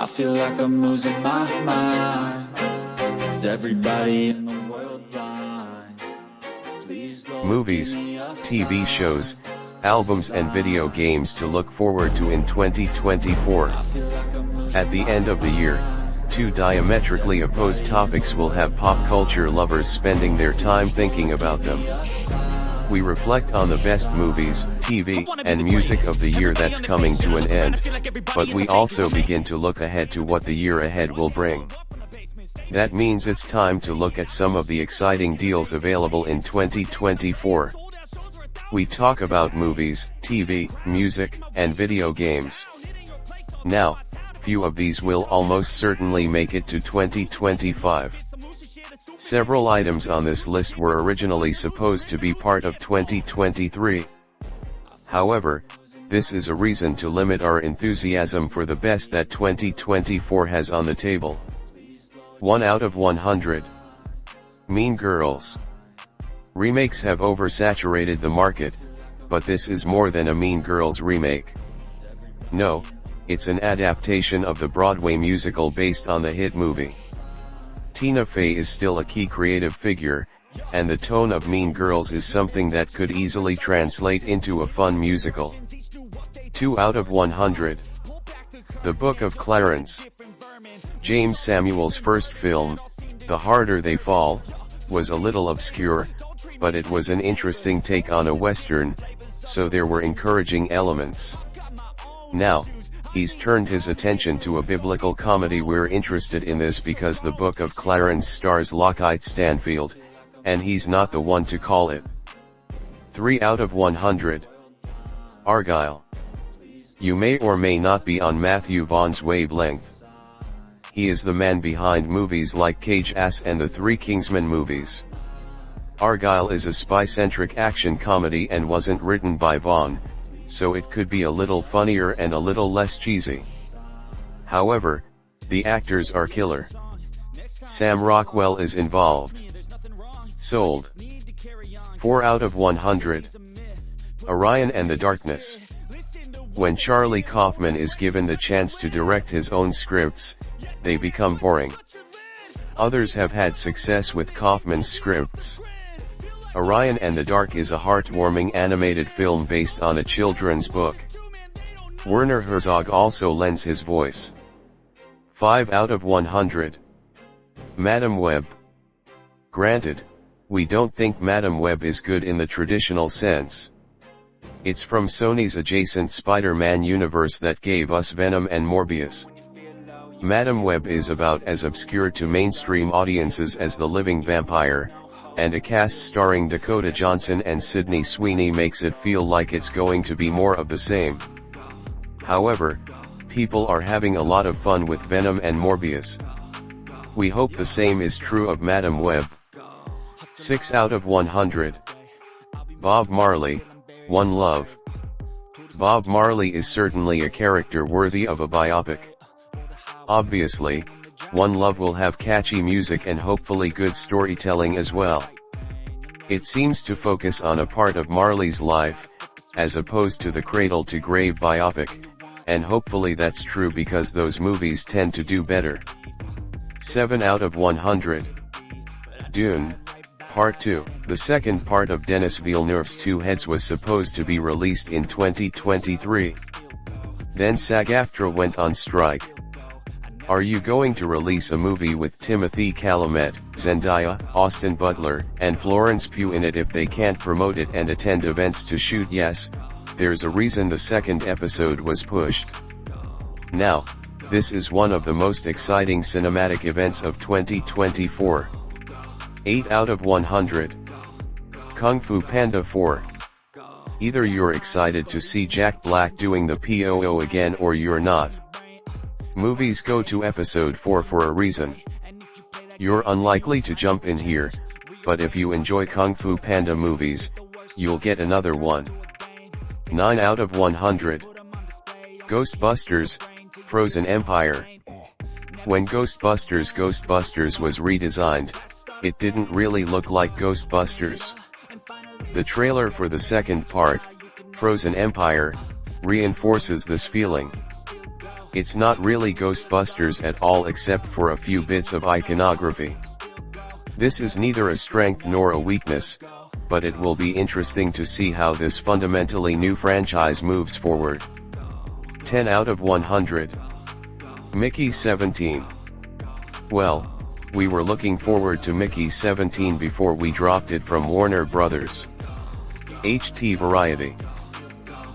I feel like I'm losing my mind. Is everybody in the world blind? Please, Lord, Movies, give me a TV sign. shows, albums and video games to look forward to in 2024. I feel like I'm losing At the end of the year, two diametrically opposed topics will have pop culture lovers spending their time thinking about them. We reflect on the best movies, TV, and music of the year that's coming to an end, but we also begin to look ahead to what the year ahead will bring. That means it's time to look at some of the exciting deals available in 2024. We talk about movies, TV, music, and video games. Now, few of these will almost certainly make it to 2025. Several items on this list were originally supposed to be part of 2023. However, this is a reason to limit our enthusiasm for the best that 2024 has on the table. 1 out of 100. Mean Girls. Remakes have oversaturated the market, but this is more than a Mean Girls remake. No, it's an adaptation of the Broadway musical based on the hit movie. Tina Fey is still a key creative figure, and the tone of Mean Girls is something that could easily translate into a fun musical. 2 out of 100. The Book of Clarence. James Samuel's first film, The Harder They Fall, was a little obscure, but it was an interesting take on a Western, so there were encouraging elements. Now, he's turned his attention to a biblical comedy. We're interested in this because The Book of Clarence stars Lockite Stanfield, and he's not the one to call it. 3 out of 100. Argylle. You may or may not be on Matthew Vaughn's wavelength. He is the man behind movies like Cage Ass and the Three Kingsmen movies. Argylle is a spy-centric action comedy and wasn't written by Vaughn, so it could be a little funnier and a little less cheesy. However, the actors are killer. Sam Rockwell is involved. Sold. 4 out of 100. Orion and the Darkness. When Charlie Kaufman is given the chance to direct his own scripts, they become boring. Others have had success with Kaufman's scripts. Orion and the Dark is a heartwarming animated film based on a children's book. Werner Herzog also lends his voice. 5 out of 100. Madame Web. Granted, we don't think Madame Web is good in the traditional sense. It's from Sony's adjacent Spider-Man universe that gave us Venom and Morbius. Madame Web is about as obscure to mainstream audiences as The Living Vampire, and a cast starring Dakota Johnson and Sydney Sweeney makes it feel like it's going to be more of the same. However, people are having a lot of fun with Venom and Morbius. We hope the same is true of Madame Web. 6 out of 100. Bob Marley, One Love. Bob Marley is certainly a character worthy of a biopic. Obviously, One Love will have catchy music and hopefully good storytelling as well. It seems to focus on a part of Marley's life, as opposed to the Cradle to Grave biopic, and hopefully that's true because those movies tend to do better. 7 out of 100. Dune, Part 2. The second part of Denis Villeneuve's Two Heads was supposed to be released in 2023. Then SAG-AFTRA went on strike. Are you going to release a movie with Timothée Chalamet, Zendaya, Austin Butler, and Florence Pugh in it if they can't promote it and attend events to shoot? Yes, there's a reason the second episode was pushed. Now, this is one of the most exciting cinematic events of 2024. 8 out of 100. Kung Fu Panda 4. Either you're excited to see Jack Black doing the POO again or you're not. Movies go to episode 4 for a reason. You're unlikely to jump in here, but if you enjoy Kung Fu Panda movies, you'll get another one. 9 out of 100. Ghostbusters, Frozen Empire. When Ghostbusters was redesigned, it didn't really look like Ghostbusters. The trailer for the second part, Frozen Empire, reinforces this feeling. It's not really Ghostbusters at all except for a few bits of iconography. This is neither a strength nor a weakness, but it will be interesting to see how this fundamentally new franchise moves forward. 10 out of 100. Mickey 17. Well, we were looking forward to Mickey 17 before we dropped it from Warner Brothers. HT Variety.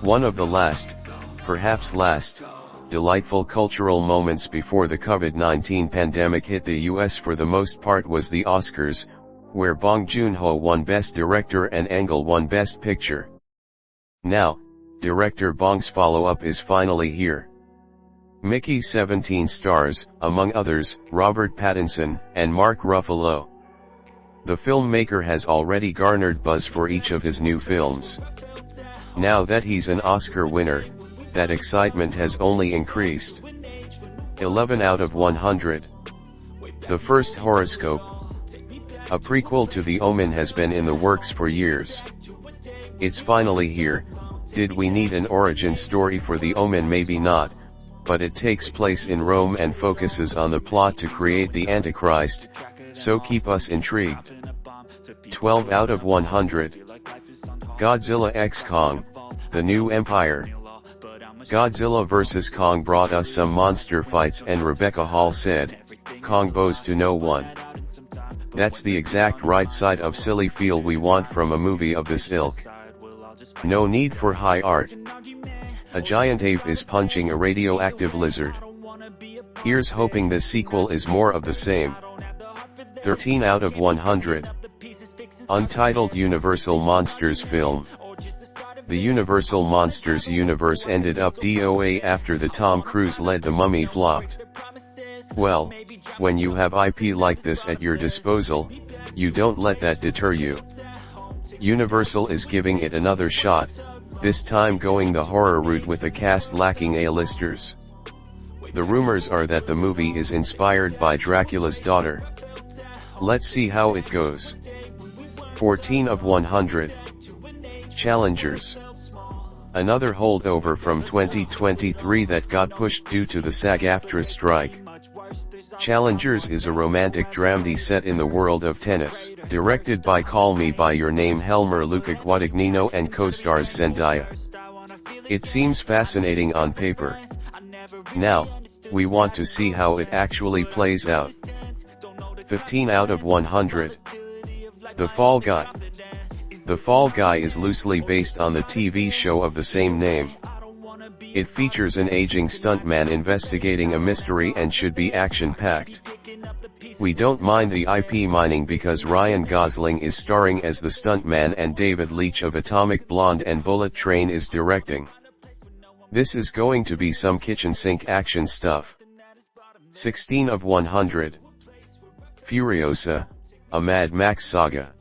One of the last, perhaps last, delightful cultural moments before the COVID-19 pandemic hit the US for the most part was the Oscars, where Bong Joon-ho won Best Director and Engel won Best Picture. Now, director Bong's follow-up is finally here. Mickey 17 stars, among others, Robert Pattinson and Mark Ruffalo. The filmmaker has already garnered buzz for each of his new films. Now that he's an Oscar winner, that excitement has only increased. 11 out of 100. The First Horoscope. A prequel to The Omen has been in the works for years. It's finally here. Did we need an origin story for The Omen? Maybe not, but it takes place in Rome and focuses on the plot to create the Antichrist, so keep us intrigued. 12 out of 100. Godzilla x Kong, The New Empire. Godzilla vs. Kong brought us some monster fights, and Rebecca Hall said, "Kong bows to no one." That's the exact right side of silly feel we want from a movie of this ilk. No need for high art. A giant ape is punching a radioactive lizard. Here's hoping this sequel is more of the same. 13 out of 100. Untitled Universal Monsters film. The Universal Monsters universe ended up DOA after the Tom Cruise-led The Mummy flopped. Well, when you have IP like this at your disposal, you don't let that deter you. Universal is giving it another shot, this time going the horror route with a cast lacking A-listers. The rumors are that the movie is inspired by Dracula's daughter. Let's see how it goes. 14 of 100. Challengers. Another holdover from 2023 that got pushed due to the SAG-AFTRA strike. Challengers is a romantic dramedy set in the world of tennis, directed by Call Me By Your Name Helmer Luca Guadagnino and co-stars Zendaya. It seems fascinating on paper. Now, we want to see how it actually plays out. 15 out of 100. The Fall Guy. The Fall Guy is loosely based on the TV show of the same name. It features an aging stuntman investigating a mystery and should be action-packed. We don't mind the IP mining because Ryan Gosling is starring as the stuntman and David Leitch of Atomic Blonde and Bullet Train is directing. This is going to be some kitchen sink action stuff. 16 of 100. Furiosa, a Mad Max saga.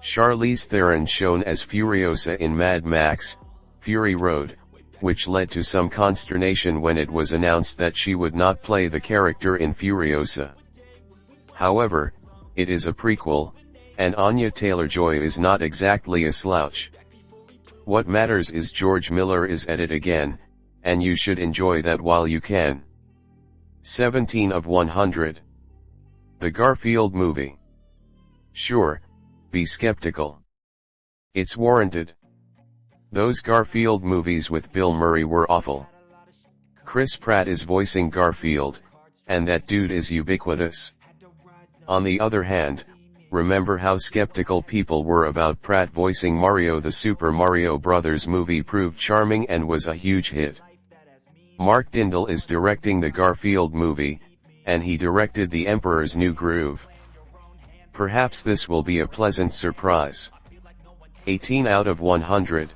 Charlize Theron shown as Furiosa in Mad Max, Fury Road, which led to some consternation when it was announced that she would not play the character in Furiosa. However, it is a prequel, and Anya Taylor-Joy is not exactly a slouch. What matters is George Miller is at it again, and you should enjoy that while you can. 17 of 100. The Garfield movie. Sure, be skeptical. It's warranted. Those Garfield movies with Bill Murray were awful. Chris Pratt is voicing Garfield, and that dude is ubiquitous. On the other hand, remember how skeptical people were about Pratt voicing Mario. The Super Mario Bros. Movie proved charming and was a huge hit. Mark Dindal is directing the Garfield movie, and he directed The Emperor's New Groove. Perhaps this will be a pleasant surprise. 18 out of 100.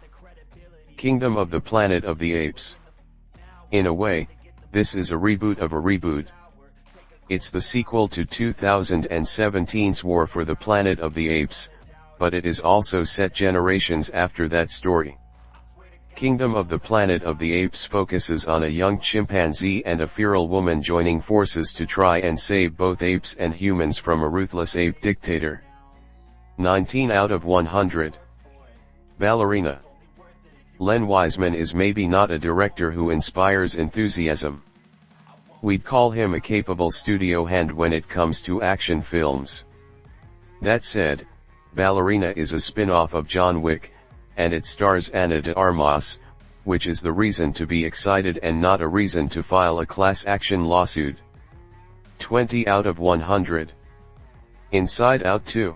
Kingdom of the Planet of the Apes. In a way, this is a reboot of a reboot. It's the sequel to 2017's War for the Planet of the Apes, but it is also set generations after that story. Kingdom of the Planet of the Apes focuses on a young chimpanzee and a feral woman joining forces to try and save both apes and humans from a ruthless ape dictator. 19 out of 100. Ballerina. Len Wiseman is maybe not a director who inspires enthusiasm. We'd call him a capable studio hand when it comes to action films. That said, Ballerina is a spin-off of John Wick, and it stars Ana de Armas, which is the reason to be excited and not a reason to file a class action lawsuit. 20 out of 100. Inside Out 2.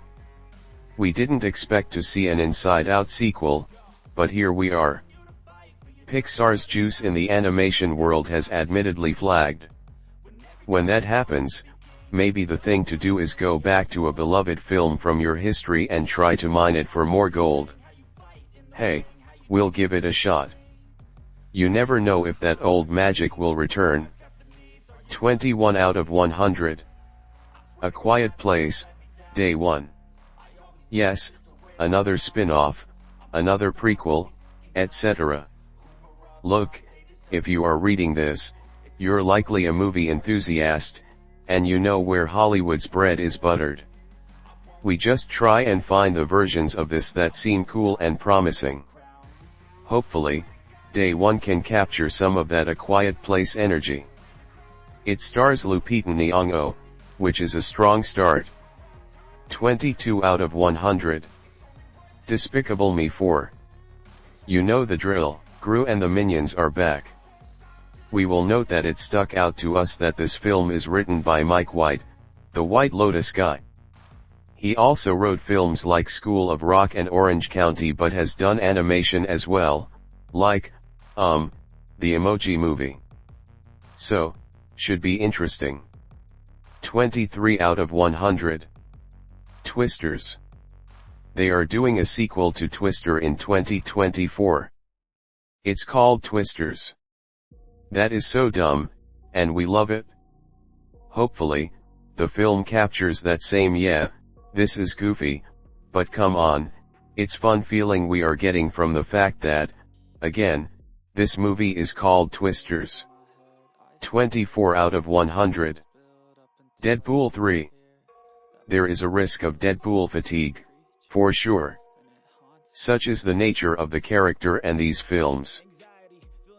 We didn't expect to see an Inside Out sequel, but here we are. Pixar's juice in the animation world has admittedly flagged. When that happens, maybe the thing to do is go back to a beloved film from your history and try to mine it for more gold. Hey, we'll give it a shot. You never know if that old magic will return. 21 out of 100. A Quiet Place, Day 1. Yes, another spin-off, another prequel, etc. Look, if you are reading this, you're likely a movie enthusiast, and you know where Hollywood's bread is buttered. We just try and find the versions of this that seem cool and promising. Hopefully, Day 1 can capture some of that A Quiet Place energy. It stars Lupita Nyong'o, which is a strong start. 22 out of 100. Despicable Me 4. You know the drill, Gru and the Minions are back. We will note that it stuck out to us that this film is written by Mike White, the White Lotus guy. He also wrote films like School of Rock and Orange County but has done animation as well, like, the Emoji Movie. So, should be interesting. 23 out of 100. Twisters. They are doing a sequel to Twister in 2024. It's called Twisters. That is so dumb, and we love it. Hopefully, the film captures that same this is goofy, but come on, it's fun feeling we are getting from the fact that, again, this movie is called Twisters. 24 out of 100. Deadpool 3. There is a risk of Deadpool fatigue, for sure. Such is the nature of the character and these films.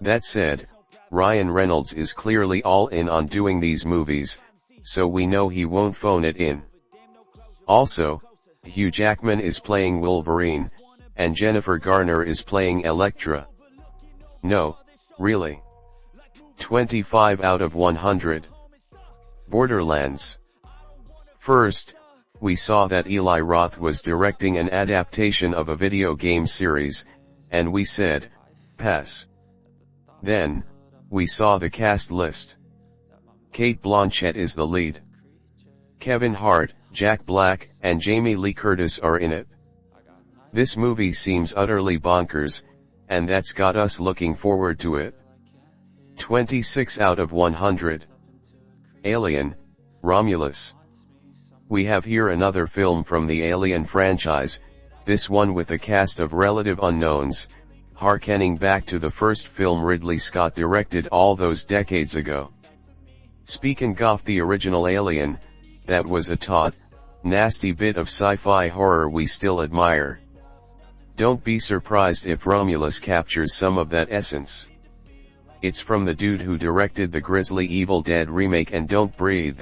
That said, Ryan Reynolds is clearly all in on doing these movies, so we know he won't phone it in. Also, Hugh Jackman is playing Wolverine, and Jennifer Garner is playing Elektra. No, really. 25 out of 100. Borderlands. First, we saw that Eli Roth was directing an adaptation of a video game series, and we said, pass. Then, we saw the cast list. Cate Blanchett is the lead. Kevin Hart, Jack Black, and Jamie Lee Curtis are in it. This movie seems utterly bonkers, and that's got us looking forward to it. 26 out of 100. Alien, Romulus. We have here another film from the Alien franchise, this one with a cast of relative unknowns, harkening back to the first film Ridley Scott directed all those decades ago. Speaking of the original Alien, that was a taut, nasty bit of sci-fi horror we still admire. Don't be surprised if Romulus captures some of that essence. It's from the dude who directed the grisly Evil Dead remake and Don't Breathe.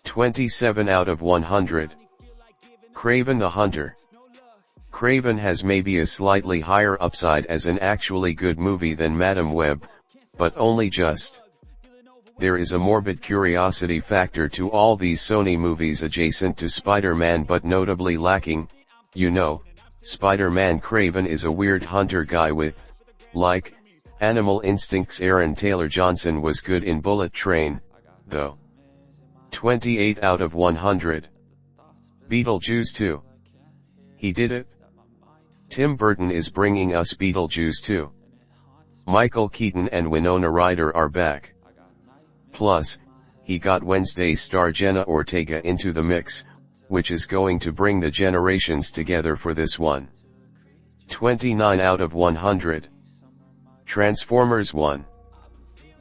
27 out of 100. Kraven the Hunter. Kraven has maybe a slightly higher upside as an actually good movie than Madam Web, but only just. There is a morbid curiosity factor to all these Sony movies adjacent to Spider-Man but notably lacking, Spider-Man. Kraven is a weird hunter guy with, like, animal instincts. Aaron Taylor Johnson was good in Bullet Train, though. 28 out of 100. Beetlejuice 2. He did it. Tim Burton is bringing us Beetlejuice 2. Michael Keaton and Winona Ryder are back. Plus, he got Wednesday star Jenna Ortega into the mix, which is going to bring the generations together for this one. 29 out of 100. Transformers 1.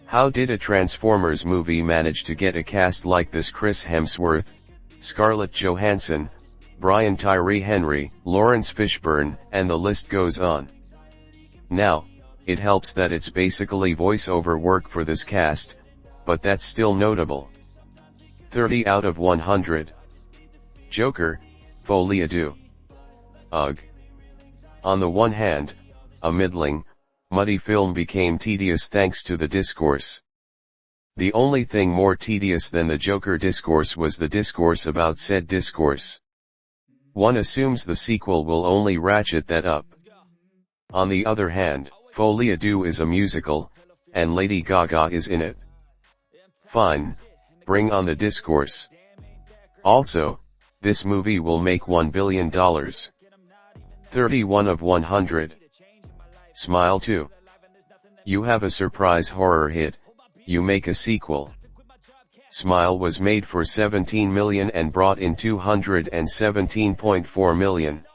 How did a Transformers movie manage to get a cast like this? Chris Hemsworth, Scarlett Johansson, Brian Tyree Henry, Lawrence Fishburne, and the list goes on. Now, it helps that it's basically voiceover work for this cast, but that's still notable. 30 out of 100. Joker, folie à deux. Ugh. On the one hand, a middling, muddy film became tedious thanks to the discourse. The only thing more tedious than the Joker discourse was the discourse about said discourse. One assumes the sequel will only ratchet that up. On the other hand, Folie à Deux is a musical, and Lady Gaga is in it. Fine, bring on the discourse. Also, this movie will make $1 billion. 31 of 100. Smile 2. You have a surprise horror hit, you make a sequel. Smile was made for $17 million and brought in $217.4 million.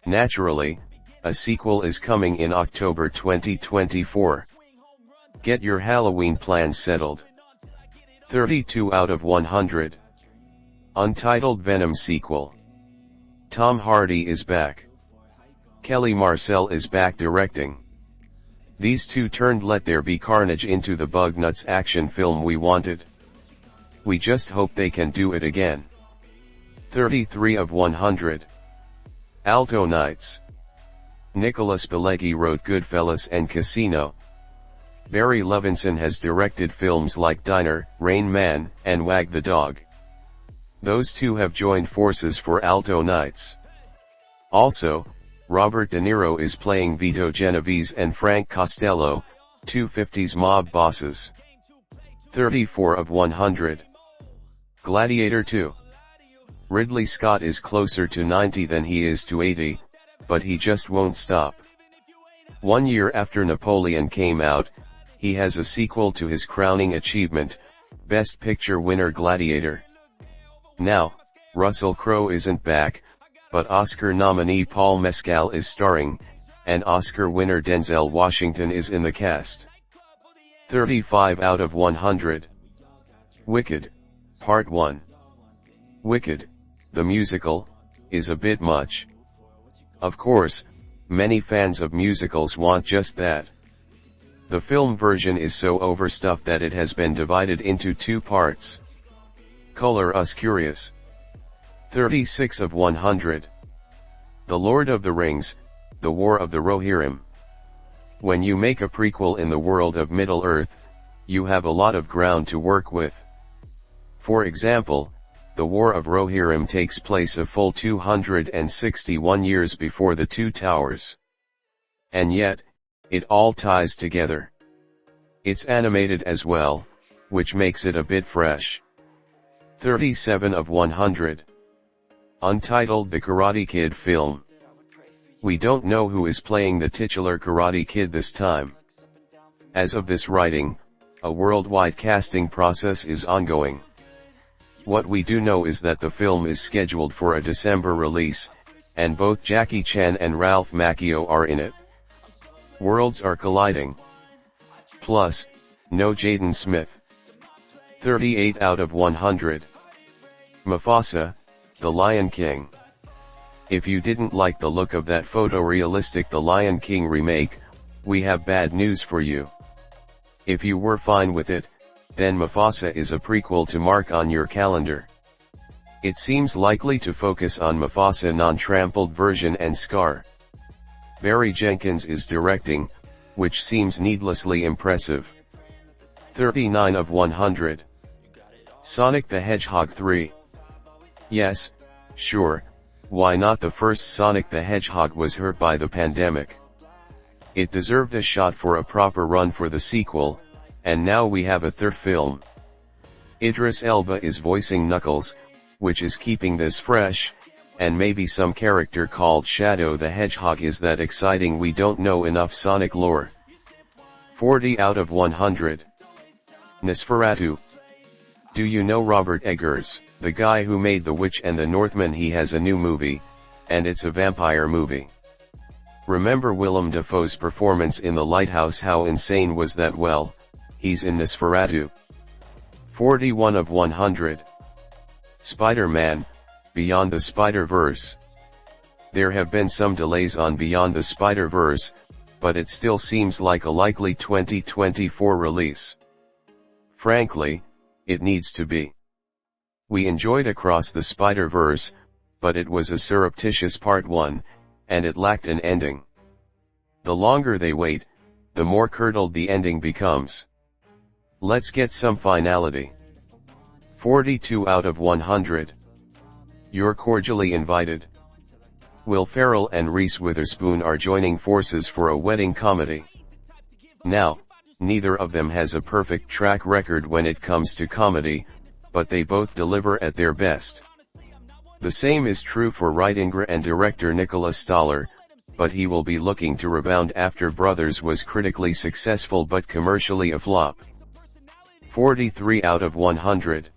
Naturally, a sequel is coming in October 2024. Get your Halloween plans settled. 32 out of 100. Untitled Venom sequel. Tom Hardy is back. Kelly Marcel is back directing. These two turned Let There Be Carnage into the bug-nuts action film we wanted. We just hope they can do it again. 33 of 100. Alto Nights. Nicholas Pileggi wrote Goodfellas and Casino. Barry Levinson has directed films like Diner, Rain Man, and Wag the Dog. Those two have joined forces for Alto Nights. Also, Robert De Niro is playing Vito Genovese and Frank Costello, two 50s mob bosses. 34 of 100. Gladiator 2. Ridley Scott is closer to 90 than he is to 80, but he just won't stop. 1 year after Napoleon came out, he has a sequel to his crowning achievement, Best Picture winner Gladiator. Now, Russell Crowe isn't back, but Oscar nominee Paul Mescal is starring, and Oscar winner Denzel Washington is in the cast. 35 out of 100. Wicked, Part 1. Wicked, the musical, is a bit much. Of course, many fans of musicals want just that. The film version is so overstuffed that it has been divided into 2 parts. Color us curious. 36 of 100. The Lord of the Rings, The War of the Rohirrim. When you make a prequel in the world of Middle-earth, you have a lot of ground to work with. For example, The War of Rohirrim takes place a full 261 years before the Two Towers. And yet, it all ties together. It's animated as well, which makes it a bit fresh. 37 of 100. Untitled The Karate Kid film. We don't know who is playing the titular Karate Kid this time. As of this writing, a worldwide casting process is ongoing. What we do know is that the film is scheduled for a December release, and both Jackie Chan and Ralph Macchio are in it. Worlds are colliding. Plus, no Jaden Smith. 38 out of 100. Mufasa, The Lion King. If you didn't like the look of that photorealistic The Lion King remake, we have bad news for you. If you were fine with it, then Mufasa is a prequel to mark on your calendar. It seems likely to focus on Mufasa non-trampled version and Scar. Barry Jenkins is directing, which seems needlessly impressive. 39 of 100. Sonic the Hedgehog 3. Yes, sure, why not? The first Sonic the Hedgehog was hurt by the pandemic. It deserved a shot for a proper run for the sequel, and now we have a third film. Idris Elba is voicing Knuckles, which is keeping this fresh, and maybe some character called Shadow the Hedgehog is that exciting we don't know enough Sonic lore. 40 out of 100. Nosferatu. Do you know Robert Eggers, the guy who made The Witch and the Northman? He has a new movie, and it's a vampire movie. Remember Willem Dafoe's performance in The Lighthouse? How insane was that? Well, he's in Nosferatu. 41 of 100. Spider-Man, Beyond the Spider-Verse. There have been some delays on Beyond the Spider-Verse, but it still seems like a likely 2024 release. Frankly, it needs to be. We enjoyed Across the Spider-Verse, but it was a surreptitious part 1, and it lacked an ending. The longer they wait, the more curdled the ending becomes. Let's get some finality. 42 out of 100. You're cordially invited. Will Ferrell and Reese Witherspoon are joining forces for a wedding comedy. Now, neither of them has a perfect track record when it comes to comedy, but they both deliver at their best. The same is true for writing and director Nicholas Stoller, but he will be looking to rebound after Brothers was critically successful but commercially a flop. 43 out of 100.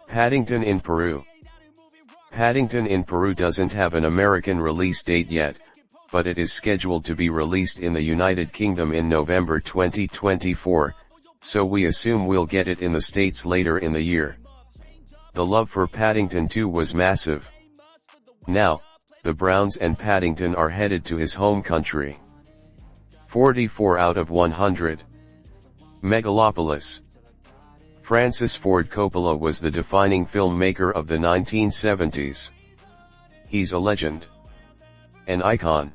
Paddington in Peru. Paddington in Peru doesn't have an American release date yet, but it is scheduled to be released in the United Kingdom in November 2024, so we assume we'll get it in the States later in the year. The love for Paddington 2 was massive. Now, the Browns and Paddington are headed to his home country. 44 out of 100. Megalopolis. Francis Ford Coppola was the defining filmmaker of the 1970s. He's a legend. An icon.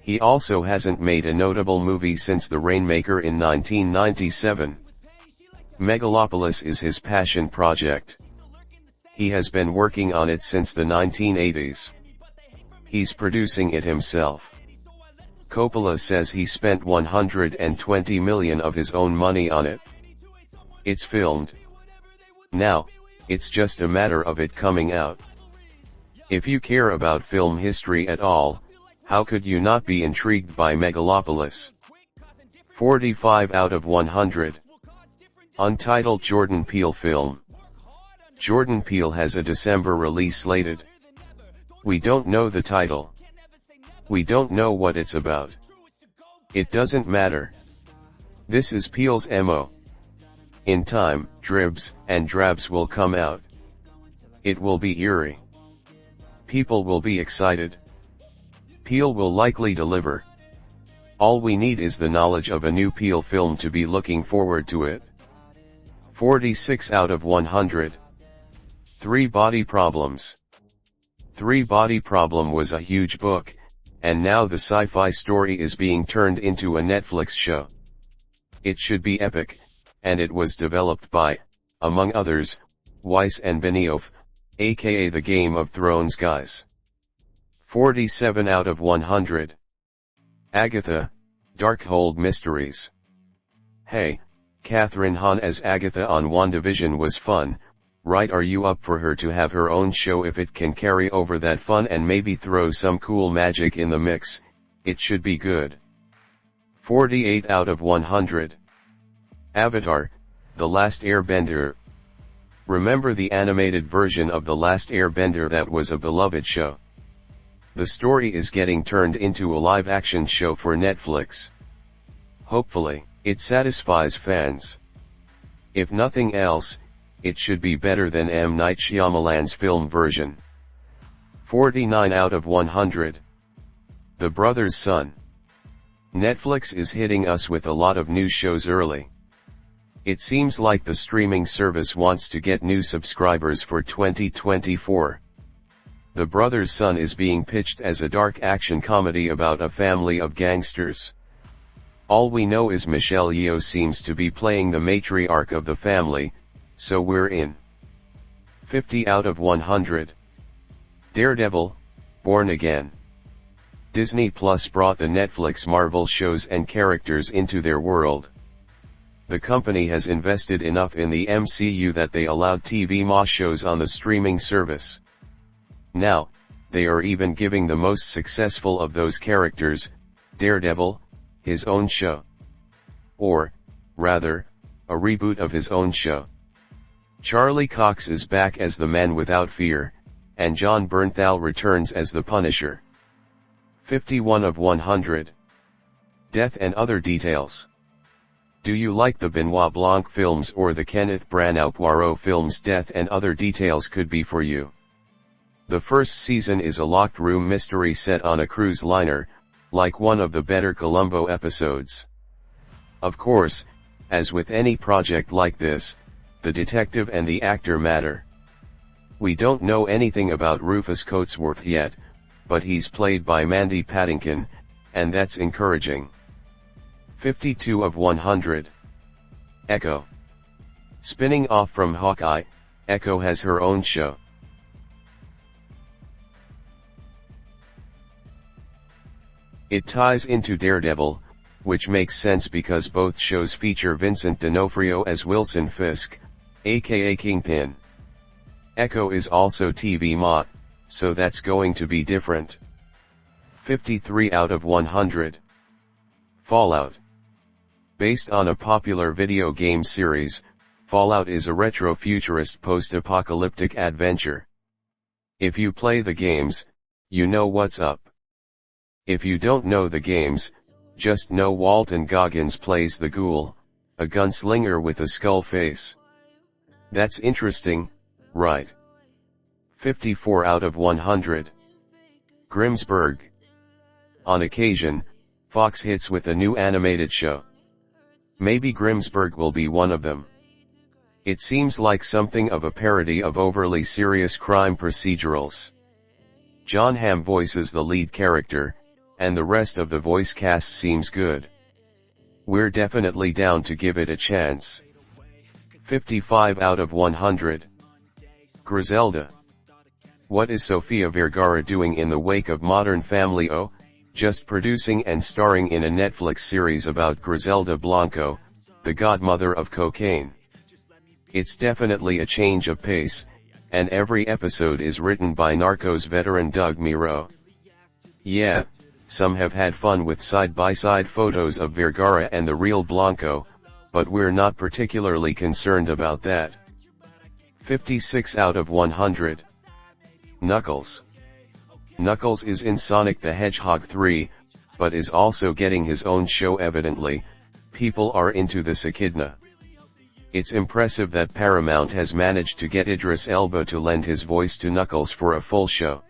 He also hasn't made a notable movie since The Rainmaker in 1997. Megalopolis is his passion project. He has been working on it since the 1980s. He's producing it himself. Coppola says he spent $120 million of his own money on it. It's filmed. Now, it's just a matter of it coming out. If you care about film history at all, how could you not be intrigued by Megalopolis? 45 out of 100. Untitled Jordan Peele film. Jordan Peele has a December release slated. We don't know the title. We don't know what it's about. It doesn't matter. This is Peele's MO. In time, dribs and drabs will come out. It will be eerie. People will be excited. Peele will likely deliver. All we need is the knowledge of a new Peele film to be looking forward to it. 46 out of 100. Three Body Problems. Three Body Problem was a huge book, and now the sci-fi story is being turned into a Netflix show. It should be epic, and it was developed by, among others, Weiss and Benioff, aka the Game of Thrones guys. 47 out of 100. Agatha, Darkhold Mysteries. Hey, Catherine Hahn as Agatha on WandaVision was fun, right? Are you up for her to have her own show? If it can carry over that fun and maybe throw some cool magic in the mix, it should be good. 48 out of 100. Avatar, The Last Airbender. Remember the animated version of The Last Airbender that was a beloved show? The story is getting turned into a live-action show for Netflix. Hopefully, it satisfies fans. If nothing else, it should be better than M. Night Shyamalan's film version. 49 out of 100. The Brother's Son. Netflix is hitting us with a lot of new shows early. It seems like the streaming service wants to get new subscribers for 2024. The Brother's Son is being pitched as a dark action comedy about a family of gangsters. All we know is Michelle Yeoh seems to be playing the matriarch of the family, so we're in. 50 out of 100. Daredevil, Born Again. Disney Plus brought the Netflix Marvel shows and characters into their world. The company has invested enough in the MCU that they allowed TV shows on the streaming service. Now, they are even giving the most successful of those characters, Daredevil, his own show. Or, rather, a reboot of his own show. Charlie Cox is back as the Man Without Fear, and Jon Bernthal returns as the Punisher. 51 of 100. Death and Other Details. Do you like the Benoit Blanc films or the Kenneth Branagh Poirot films? Death and Other Details could be for you. The first season is a locked room mystery set on a cruise liner, like one of the better Columbo episodes. Of course, as with any project like this, the detective and the actor matter. We don't know anything about Rufus Coatsworth yet, but he's played by Mandy Patinkin, and that's encouraging. 52 of 100. Echo. Spinning off from Hawkeye, Echo has her own show. It ties into Daredevil, which makes sense because both shows feature Vincent D'Onofrio as Wilson Fisk, aka Kingpin. Echo is also TV Mott, so that's going to be different. 53 out of 100. Fallout. Based on a popular video game series, Fallout is a retro-futurist post-apocalyptic adventure. If you play the games, you know what's up. If you don't know the games, just know Walton Goggins plays the Ghoul, a gunslinger with a skull face. That's interesting, right? 54 out of 100. Grimsburg. On occasion, Fox hits with a new animated show. Maybe Grimsburg will be one of them. It seems like something of a parody of overly serious crime procedurals. Jon Hamm voices the lead character, and the rest of the voice cast seems good. We're definitely down to give it a chance. 55 out of 100. Griselda. What is Sofia Vergara doing in the wake of Modern Family? Oh, just producing and starring in a Netflix series about Griselda Blanco, the godmother of cocaine. It's definitely a change of pace, and every episode is written by Narcos veteran Doug Miro. Yeah, some have had fun with side-by-side photos of Vergara and the real Blanco, but we're not particularly concerned about that. 56 out of 100. Knuckles. Knuckles is in Sonic the Hedgehog 3, but is also getting his own show evidently. People are into this echidna. It's impressive that Paramount has managed to get Idris Elba to lend his voice to Knuckles for a full show.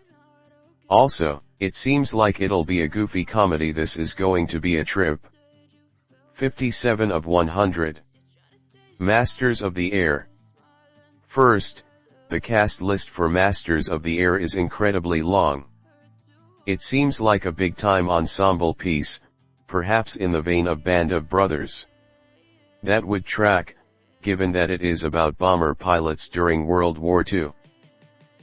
Also, it seems like it'll be a goofy comedy. This is going to be a trip. 57 of 100. Masters of the Air. First, the cast list for Masters of the Air is incredibly long. It seems like a big-time ensemble piece, perhaps in the vein of Band of Brothers. That would track, given that it is about bomber pilots during World War II.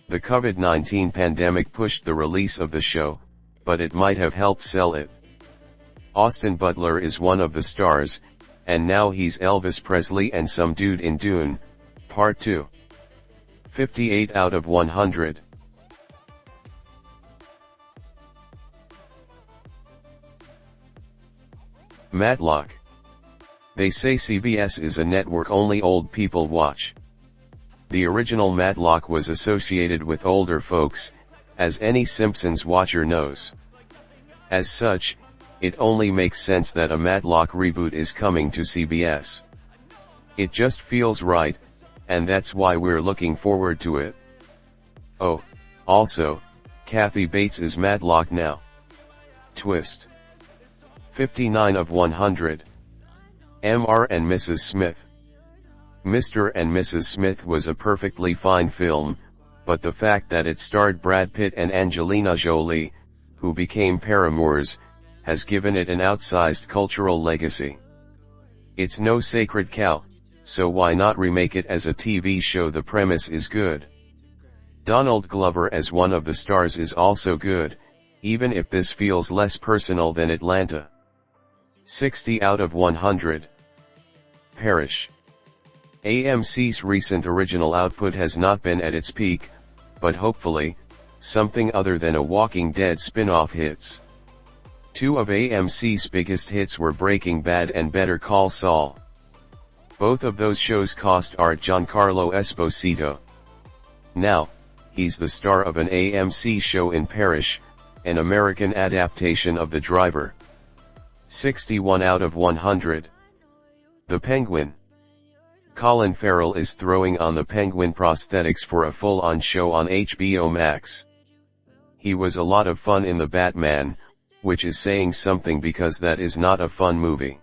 The COVID-19 pandemic pushed the release of the show, but it might have helped sell it. Austin Butler is one of the stars, and now he's Elvis Presley and some dude in Dune, Part 2. 58 out of 100. Matlock. They say CBS is a network only old people watch. The original Matlock was associated with older folks, as any Simpsons watcher knows. As such, it only makes sense that a Matlock reboot is coming to CBS. It just feels right, and that's why we're looking forward to it. Oh, also, Kathy Bates is Matlock now. Twist. 59 of 100. Mr. and Mrs. Smith. Mr. and Mrs. Smith was a perfectly fine film, but the fact that it starred Brad Pitt and Angelina Jolie, who became paramours, has given it an outsized cultural legacy. It's no sacred cow, so why not remake it as a TV show? The premise is good. Donald Glover as one of the stars is also good, even if this feels less personal than Atlanta. 60 out of 100. Parish. AMC's recent original output has not been at its peak, but hopefully, something other than a Walking Dead spin-off hits. Two of AMC's biggest hits were Breaking Bad and Better Call Saul. Both of those shows cost art Giancarlo Esposito. Now, he's the star of an AMC show in Parish, an American adaptation of The Driver. 61 out of 100. The Penguin. Colin Farrell is throwing on the Penguin prosthetics for a full-on show on HBO Max. He was a lot of fun in The Batman, which is saying something because that is not a fun movie.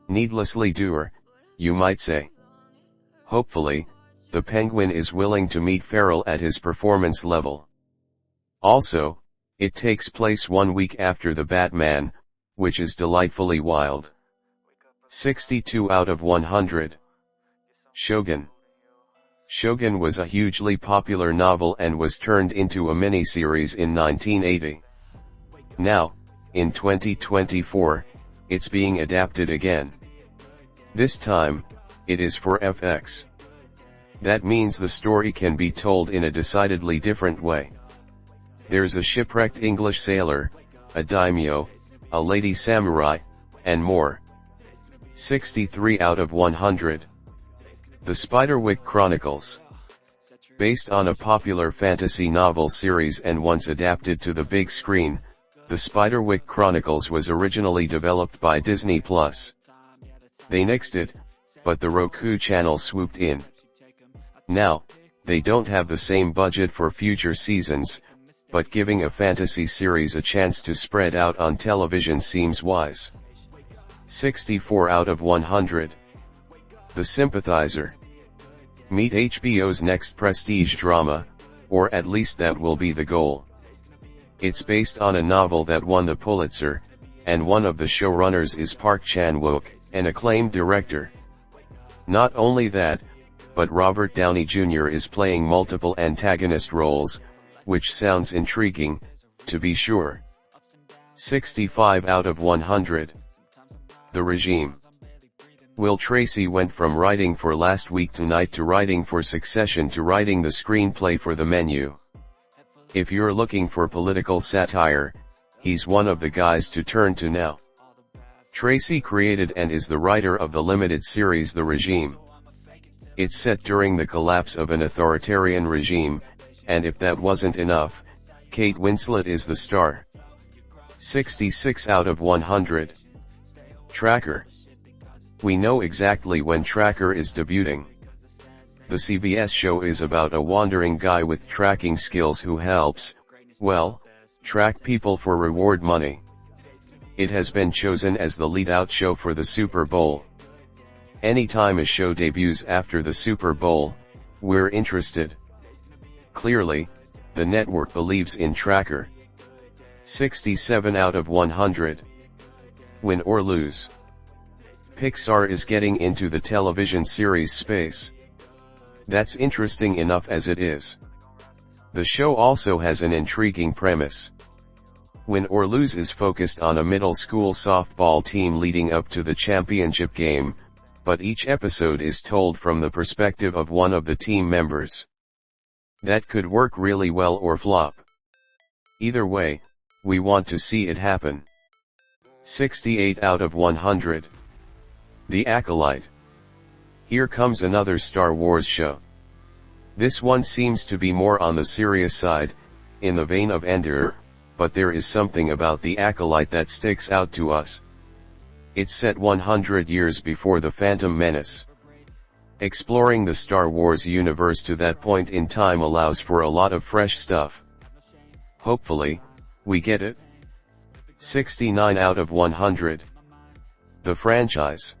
Needlessly dour, you might say. Hopefully, the Penguin is willing to meet Farrell at his performance level. Also, it takes place 1 week after The Batman, which is delightfully wild. 62 out of 100. Shogun. Shogun was a hugely popular novel and was turned into a miniseries in 1980. Now, in 2024, it's being adapted again. This time, it is for FX. That means the story can be told in a decidedly different way. There's a shipwrecked English sailor, a daimyo, a lady samurai, and more. 63 out of 100. The Spiderwick Chronicles. Based on a popular fantasy novel series and once adapted to the big screen, The Spiderwick Chronicles was originally developed by Disney+. They nixed it, but the Roku channel swooped in. Now, they don't have the same budget for future seasons, but giving a fantasy series a chance to spread out on television seems wise. 64 out of 100. The Sympathizer. Meet HBO's next prestige drama, or at least that will be the goal. It's based on a novel that won the Pulitzer, and one of the showrunners is Park Chan-wook, an acclaimed director. Not only that, but Robert Downey Jr. is playing multiple antagonist roles, which sounds intriguing, to be sure. 65 out of 100. The Regime. Will Tracy went from writing for Last Week Tonight to writing for Succession to writing the screenplay for The Menu. If you're looking for political satire, he's one of the guys to turn to now. Tracy created and is the writer of the limited series The Regime. It's set during the collapse of an authoritarian regime, and if that wasn't enough, Kate Winslet is the star. 66 out of 100. Tracker. We know exactly when Tracker is debuting. The CBS show is about a wandering guy with tracking skills who helps, well, track people for reward money. It has been chosen as the lead-out show for the Super Bowl. Anytime a show debuts after the Super Bowl, we're interested. Clearly, the network believes in Tracker. 67 out of 100. Win or lose. Pixar is getting into the television series space. That's interesting enough as it is. The show also has an intriguing premise. Win or Lose is focused on a middle school softball team leading up to the championship game, but each episode is told from the perspective of one of the team members. That could work really well or flop. Either way, we want to see it happen. 68 out of 100. The Acolyte. Here comes another Star Wars show. This one seems to be more on the serious side, in the vein of Endor, but there is something about The Acolyte that sticks out to us. It's set 100 years before The Phantom Menace. Exploring the Star Wars universe to that point in time allows for a lot of fresh stuff. Hopefully, we get it. 69 out of 100. The Franchise.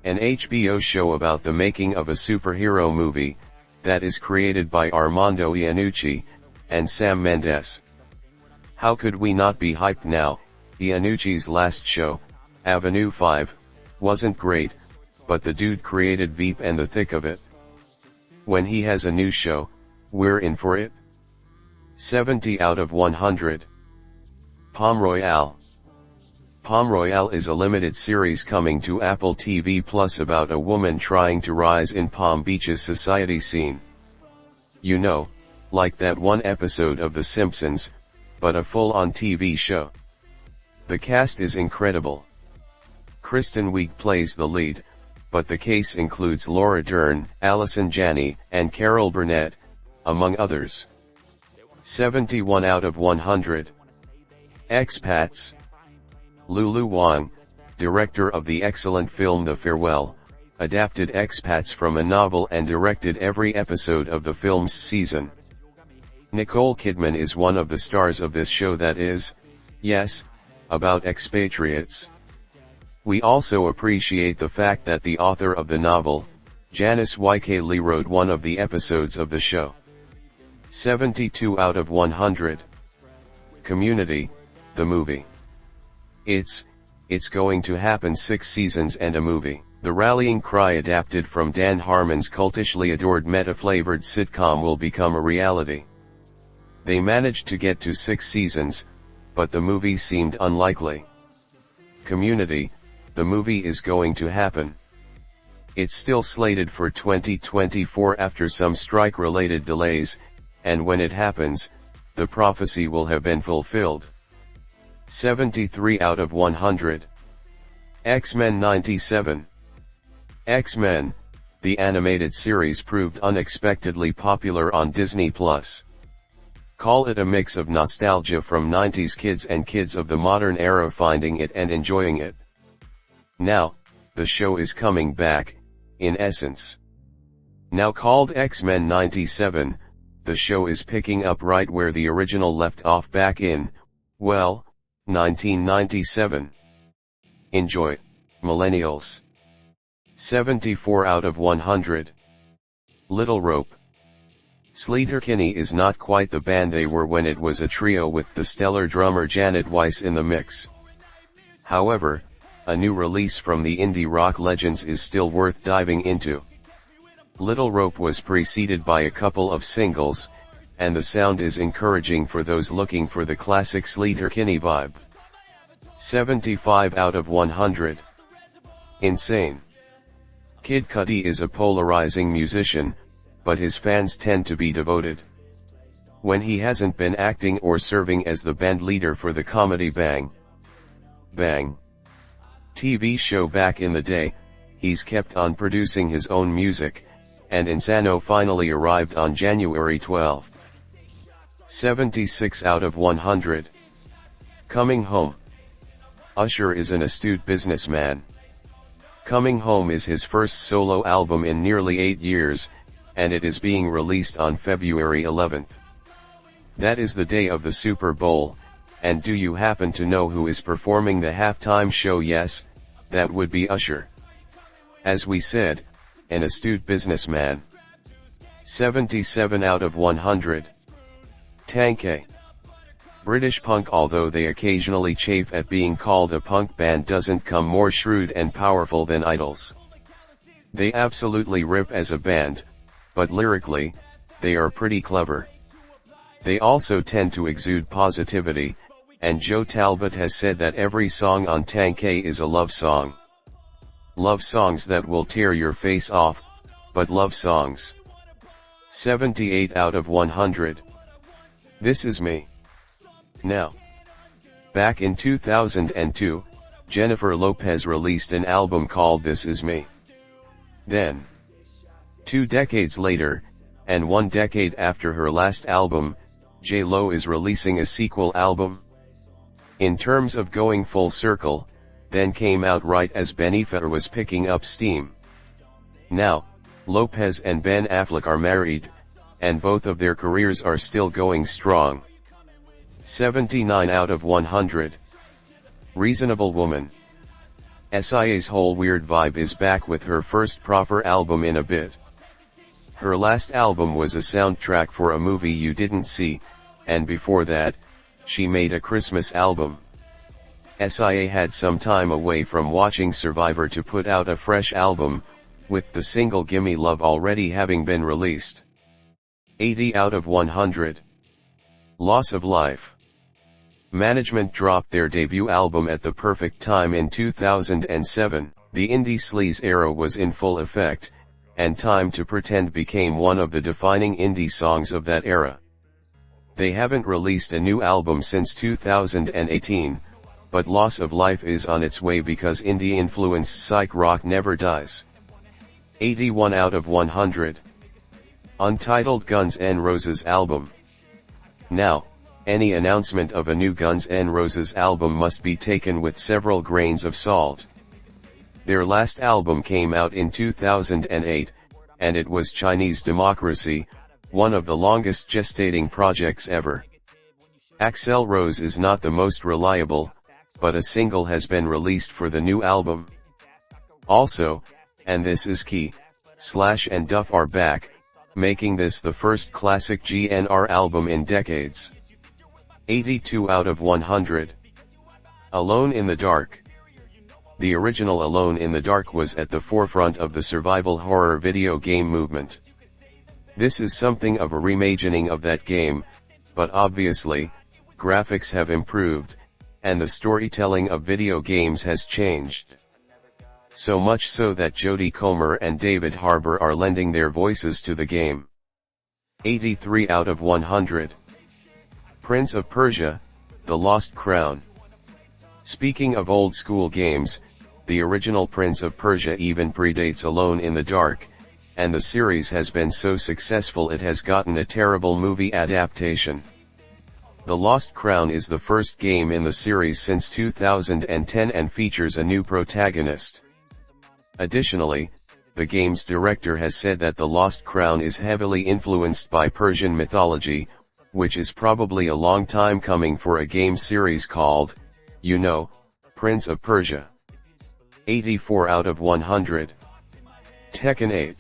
An HBO show about the making of a superhero movie, that is created by Armando Iannucci, and Sam Mendes. How could we not be hyped now? Iannucci's last show, Avenue 5, wasn't great, but the dude created Veep and the thick of it. When he has a new show, we're in for it. 70 out of 100. Palm Royale. Palm Royale is a limited series coming to Apple TV Plus about a woman trying to rise in Palm Beach's society scene. You know, like that one episode of The Simpsons, but a full-on TV show. The cast is incredible. Kristen Wiig plays the lead, but the case includes Laura Dern, Allison Janney, and Carol Burnett, among others. 71 out of 100. Expats. Lulu Wang, director of the excellent film The Farewell, adapted Expats from a novel and directed every episode of the film's season. Nicole Kidman is one of the stars of this show that is, Yes, about expatriates. We also appreciate the fact that the author of the novel, Janice YK Lee, wrote one of the episodes of the show. 72 out of 100. Community, the movie. It's going to happen, 6 seasons and a movie. The rallying cry adapted from Dan Harmon's cultishly adored meta-flavored sitcom will become a reality. They managed to get to 6 seasons, but the movie seemed unlikely. Community, the movie is going to happen. It's still slated for 2024 after some strike-related delays, and when it happens, the prophecy will have been fulfilled. 73 out of 100. X-Men 97. X-Men, the animated series, proved unexpectedly popular on Disney+. Call it a mix of nostalgia from 90s kids and kids of the modern era finding it and enjoying it. Now, the show is coming back, in essence. Now called X-Men 97, the show is picking up right where the original left off back in, well, 1997. Enjoy, millennials. 74 out of 100. Little Rope. Sleater-Kinney is not quite the band they were when it was a trio with the stellar drummer Janet Weiss in the mix. However, a new release from the indie rock legends is still worth diving into. Little Rope was preceded by a couple of singles, and the sound is encouraging for those looking for the classic Sleater-Kinney vibe. 75 out of 100. Insane. Kid Cudi is a polarizing musician, but his fans tend to be devoted. When he hasn't been acting or serving as the band leader for the comedy Bang Bang TV show back in the day, he's kept on producing his own music, and Insano finally arrived on January 12. 76 out of 100. Coming Home. Usher is an astute businessman. Coming Home is his first solo album in nearly 8 years, and it is being released on February 11th. That is the day of the Super Bowl, and do you happen to know who is performing the halftime show? Yes, that would be Usher. As we said, an astute businessman. 77 out of 100. Tank-A. British punk. Although they occasionally chafe at being called a punk band, doesn't come more shrewd and powerful than Idols. They absolutely rip as a band, but lyrically, they are pretty clever. They also tend to exude positivity, and Joe Talbot has said that every song on Tank-A is a love song. Love songs that will tear your face off, but love songs. 78 out of 100. This Is Me. Now, back in 2002, Jennifer Lopez released an album called This Is Me. Then, 2 decades later, and 1 decade after her last album, J.Lo is releasing a sequel album. In terms of going full circle, Then came out right as Ben Affleck was picking up steam. Now, Lopez and Ben Affleck are married, and both of their careers are still going strong. 79 out of 100. Reasonable Woman. SIA's whole weird vibe is back with her first proper album in a bit. Her last album was a soundtrack for a movie you didn't see, and before that, she made a Christmas album. SIA had some time away from watching Survivor to put out a fresh album, with the single Gimme Love already having been released. 80 out of 100. Loss of Life. Management dropped their debut album at the perfect time in 2007, the indie sleaze era was in full effect, and Time to Pretend became one of the defining indie songs of that era. They haven't released a new album since 2018, but Loss of Life is on its way because indie-influenced psych rock never dies. 81 out of 100. Untitled Guns N' Roses album. Now, any announcement of a new Guns N' Roses album must be taken with several grains of salt. Their last album came out in 2008, and it was Chinese Democracy, one of the longest gestating projects ever. Axl Rose is not the most reliable, but a single has been released for the new album. Also, and this is key, Slash and Duff are back, making this the first classic GNR album in decades. 82 out of 100. Alone in the Dark. The original Alone in the Dark was at the forefront of the survival horror video game movement. This is something of a reimagining of that game, but obviously, graphics have improved, and the storytelling of video games has changed. So much so that Jodie Comer and David Harbour are lending their voices to the game. 83 out of 100. Prince of Persia: The Lost Crown. Speaking of old school games, the original Prince of Persia even predates Alone in the Dark, and the series has been so successful it has gotten a terrible movie adaptation. The Lost Crown is the first game in the series since 2010 and features a new protagonist. Additionally, the game's director has said that The Lost Crown is heavily influenced by Persian mythology, which is probably a long time coming for a game series called, you know, Prince of Persia. 84 out of 100. Tekken 8.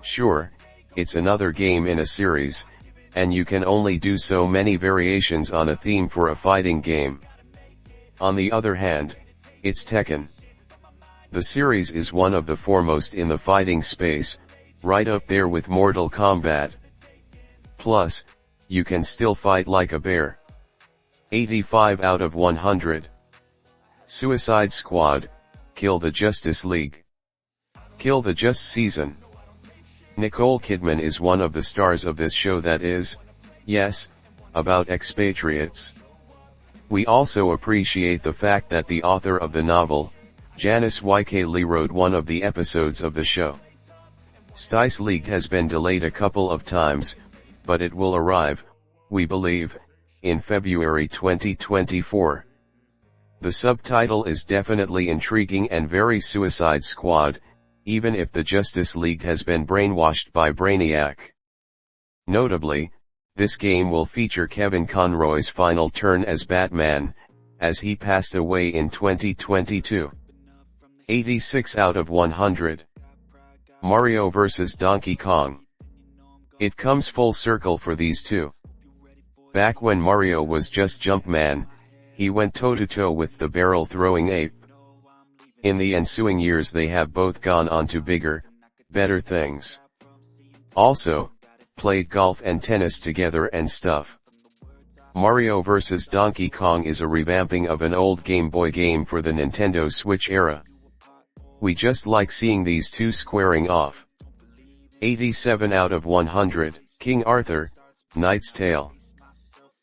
Sure, it's another game in a series, and you can only do so many variations on a theme for a fighting game. On the other hand, it's Tekken. The series is one of the foremost in the fighting space, right up there with Mortal Kombat. Plus, you can still fight like a bear. 85 out of 100. Suicide Squad: Kill the Justice League. Kill the Just season. Nicole Kidman is one of the stars of this show that is, yes, about expatriates. We also appreciate the fact that the author of the novel, Janice Y.K. Lee, wrote one of the episodes of the show. Stice League has been delayed a couple of times, but it will arrive, we believe, in February 2024. The subtitle is definitely intriguing and very Suicide Squad, even if the Justice League has been brainwashed by Brainiac. Notably, this game will feature Kevin Conroy's final turn as Batman, as he passed away in 2022. 86 out of 100. Mario vs. Donkey Kong. It comes full circle for these two. Back when Mario was just Jumpman, he went toe-to-toe with the barrel-throwing ape. In the ensuing years they have both gone on to bigger, better things. Also, played golf and tennis together and stuff. Mario vs. Donkey Kong is a revamping of an old Game Boy game for the Nintendo Switch era. We just like seeing these two squaring off. 87 out of 100, King Arthur: Knight's Tale.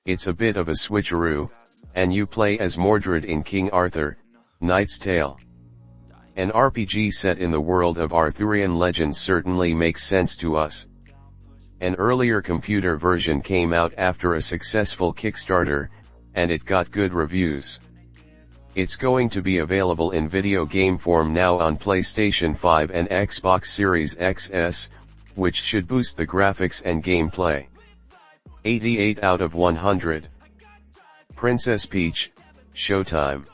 It's a bit of a switcheroo, and you play as Mordred in King Arthur: Knight's Tale. An RPG set in the world of Arthurian legends certainly makes sense to us. An earlier computer version came out after a successful Kickstarter, and it got good reviews. It's going to be available in video game form now on PlayStation 5 and Xbox Series XS, which should boost the graphics and gameplay. 88 out of 100. Princess Peach: Showtime.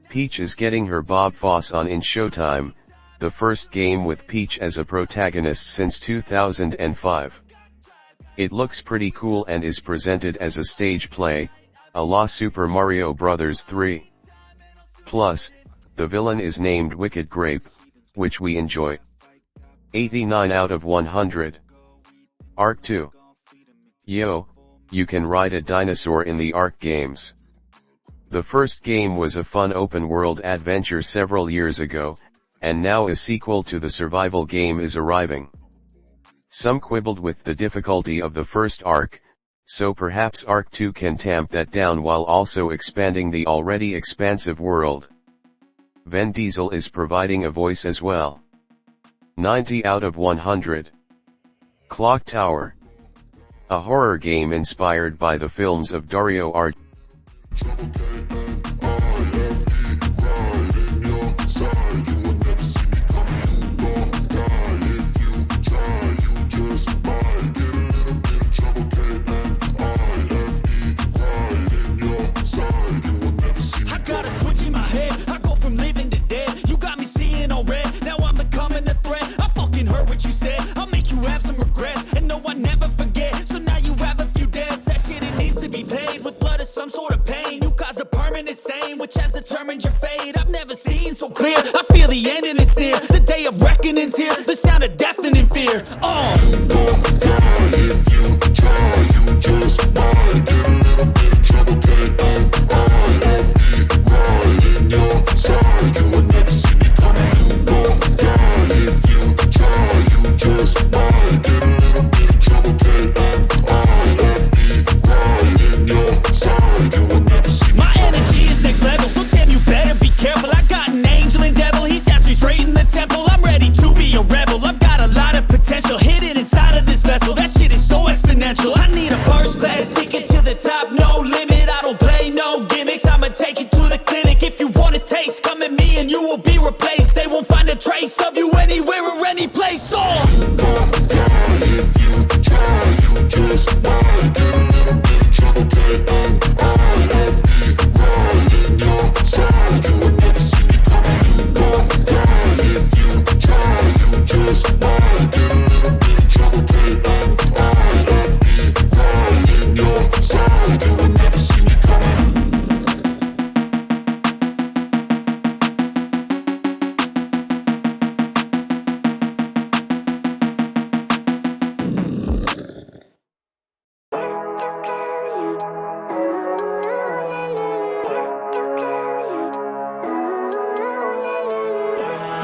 Peach is getting her Bob Fosse on in Showtime, the first game with Peach as a protagonist since 2005. It looks pretty cool and is presented as a stage play, a la Super Mario Bros. 3. Plus, the villain is named Wicked Grape, which we enjoy. 89 out of 100. Ark 2. Yo, you can ride a dinosaur in the Ark games. The first game was a fun open-world adventure several years ago, and now a sequel to the survival game is arriving. Some quibbled with the difficulty of the first Ark, so perhaps Ark 2 can tamp that down while also expanding the already expansive world. Vin Diesel is providing a voice as well. 90 out of 100. Clock Tower. A horror game inspired by the films of Dario Argento. have some regrets, and no, I never forget. So now you have a few debts. That shit, it needs to be paid with blood or some sort of pain. You caused a permanent stain, which has determined your fate. I've never seen so clear. I feel the end and it's near. The day of reckoning's here. The sound of deafening fear. You gon' die if you try. You just might get a little bit of trouble. K-N-I-F-E, right in your side. You will never see me coming. You gon' die if you try. You just might get a little bit of trouble. K-N-I-F-E, right in your side. You will never see me My energy is next level, so damn, you better be careful. I got an angel and devil, he snaps me straight in the temple. I'm ready to be a rebel. I've got a lot of potential hidden inside of this vessel. That shit is so exponential. I need a first class ticket to the top, no limit. I don't play no gimmicks. I'ma take you to the clinic. If you want a taste, come at me and you will be replaced. They won't find a trace of you anywhere or any place. You gon' die if you try. You just might get a little bit of trouble. K-N-I-F-E, right in your side. You will never see me coming. You gon' die if you try. You just might get a little bit of trouble. K-N-I-F-E, right in your side. You will never see me coming.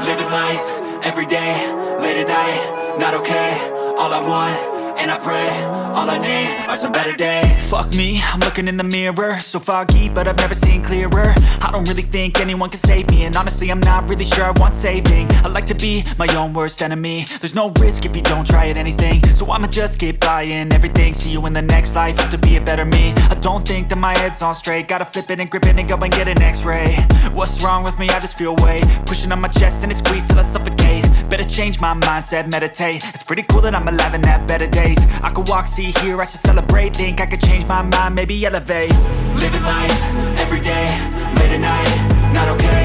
Living life, every day, late at night, not okay. All I want, and I pray, all I need are some better days. Fuck me, I'm looking in the mirror, so foggy, but I've never seen clearer. I don't really think anyone can save me, and honestly I'm not really sure I want saving. I like to be my own worst enemy. There's no risk if you don't try at anything, so I'ma just keep buying everything. See you in the next life, have to be a better me. I don't think that my head's on straight. Gotta flip it and grip it and go and get an x-ray. What's wrong with me? I just feel weight pushing on my chest and it squeezes till I suffocate. Better change my mindset, meditate. It's pretty cool that I'm alive and have better days. I could walk, see, hear, I should celebrate. Think I could change my mind, maybe elevate. Living life, every day, late at night, not okay.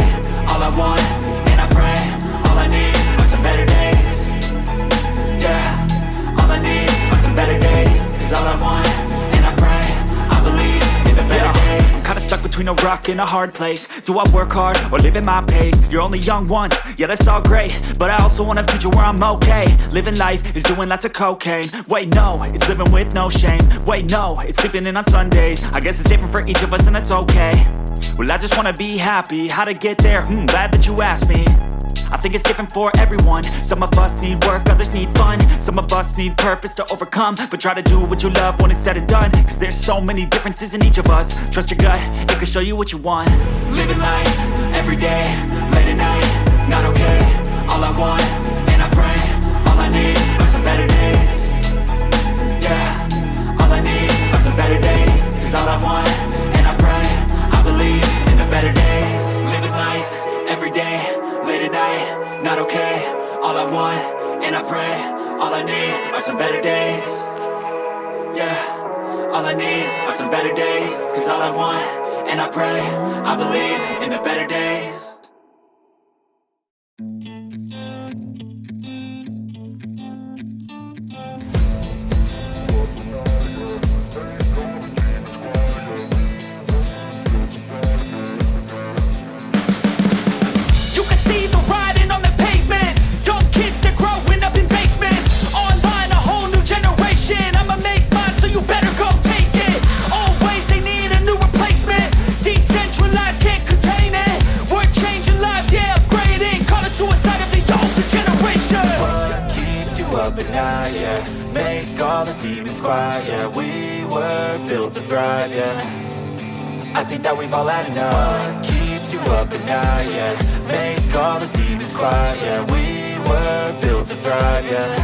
All I want, and I pray, all I need are some better days. Yeah, all I need are some better days. Cause all I want, and I pray, I believe in the better days. I'm kinda stuck between a rock and a hard place. Do I work hard or live at my pace? You're only young once, yeah that's all great, but I also want a future where I'm okay. Living life is doing lots of cocaine. Wait no, it's living with no shame. Wait no, it's sleeping in on Sundays. I guess it's different for each of us and that's okay. Well I just wanna be happy, how to get there? Glad that you asked me. I think it's different for everyone. Some of us need work, others need fun. Some of us need purpose to overcome. But try to do what you love when it's said and done. Cause there's so many differences in each of us. Trust your gut, it can show you what you want. Living life, every day, late at night, not okay. All I want, and I pray, all I need are some better days. Yeah, all I need are some better days. Cause all I want, and I pray, I believe in the better days. Living life, every day, late at night, not okay. All I want, and I pray, all I need are some better days. Yeah, all I need are some better days. Cause all I want, and I pray, I believe in the better days. At night, yeah. Make all the demons quiet, yeah. We were built to thrive, yeah. I think that we've all had enough. What keeps you up at night, yeah. Make all the demons quiet, yeah. We were built to thrive, yeah.